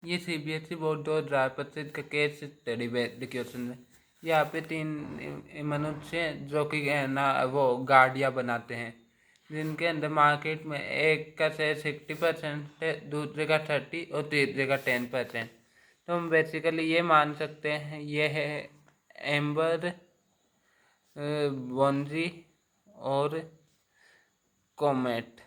ये CBSE board 2025 का case study based question है। यहाँ पे 3 मनुष्य हैं जो कि ना वो गाड़ियाँ बनाते हैं, जिनके अंदर मार्केट में एक का शेयर 60% है, दूसरे का 30 और तीसरे का 10%। तो हम बेसिकली ये मान सकते हैं ये है एम्बर, बॉन्जी और कोमेट।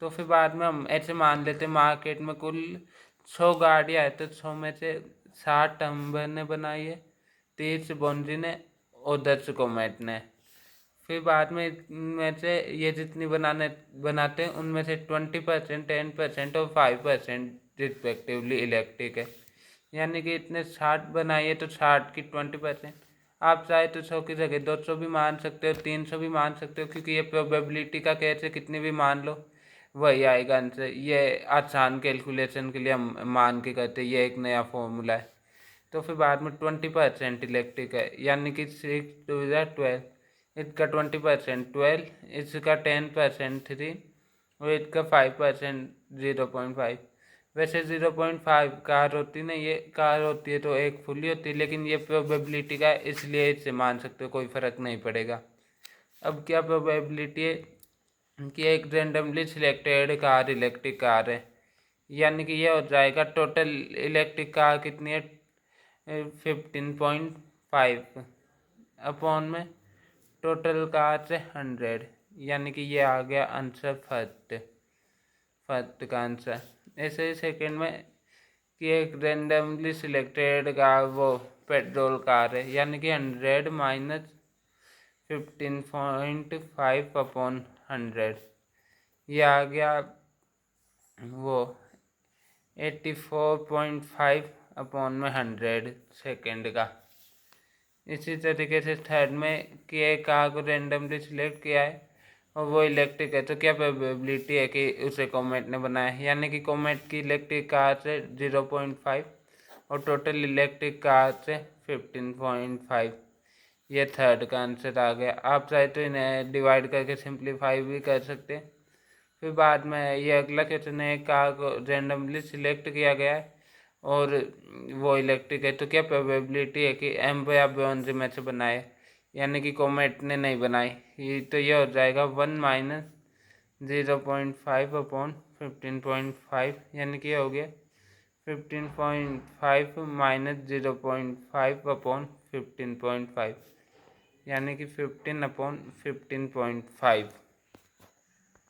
तो फिर बाद में हम ऐसे मान लेते हैं मार्केट में कुल 100 गाड़ियाँ है, तो 100 में से 60 एम्बर ने बनाई है, 30 बॉन्जी ने और 10 कोमेट ने। फिर बाद में इनमें से ये जितनी बनाते हैं उनमें से 20%, 10% और 5% रिस्पेक्टिवली इलेक्ट्रिक है। यानी कि इतने 60 बनाइए तो 60 की 20%। आप चाहे तो 100 की जगह 200 भी मान सकते हो, 300 भी मान सकते हो, क्योंकि ये प्रोबेबिलिटी का केस है, कितनी भी मान लो वही आएगा आंसर। ये आसान कैलकुलेशन के लिए हम मान के करते हैं, ये एक नया फॉर्मूला है। तो फिर बाद में 20% इलेक्ट्रिक है, यानी कि 6×2 = 12, इसका 20% 12, इसका 10% 3 और इसका 5% 0.5। वैसे 0.5 कार होती ना, ये कार होती है तो एक फुली होती है, लेकिन ये प्रोबेबिलिटी का है, इसलिए इससे मान सकते हो, कोई फ़र्क नहीं पड़ेगा। अब क्या प्रोबेबिलिटी है कि एक randomly selected car electric car है, यानी कि ये हो जाएगा टोटल इलेक्ट्रिक कार कितनी है 15.5 अपॉन में टोटल कार से 100, यानी कि ये आ गया आंसर फर्स्ट का आंसर। ऐसे ही सेकेंड में कि एक रेंडमली सिलेक्टेड कार वो पेट्रोल कार है, यानी कि 100 माइनस 15.5 अपॉन 100, ये आ गया वो 84.5 अपॉन में 100 सेकेंड का। इसी तरीके से थर्ड में कि एक कार को रेंडमली सिलेक्ट किया है और वो इलेक्ट्रिक है, तो क्या प्रोबेबिलिटी है कि उसे कोमेट ने बनाया है, यानी कि कोमेट की इलेक्ट्रिक कार से 0.5 और टोटल इलेक्ट्रिक कार से 15.5। ये थर्ड का आंसर आ गया। आप चाहे तो इन्हें डिवाइड करके सिंप्लीफाई भी कर सकते हैं। फिर बाद में ये अगला क्वेश्चन है, कार को रेंडमली सिलेक्ट किया गया है और वो इलेक्ट्रिक है, तो क्या प्रोबेबिलिटी है कि एम्बर या ब्रॉन्ज में से बनाए, यानी कि कोमेट ने नहीं बनाई। तो ये हो जाएगा 1 माइनस 0.5 अपॉन 15.5, यानी कि हो गया 15.5 माइनस 0.5 अपॉन 15.5, यानी कि 15 अपॉन 15.5।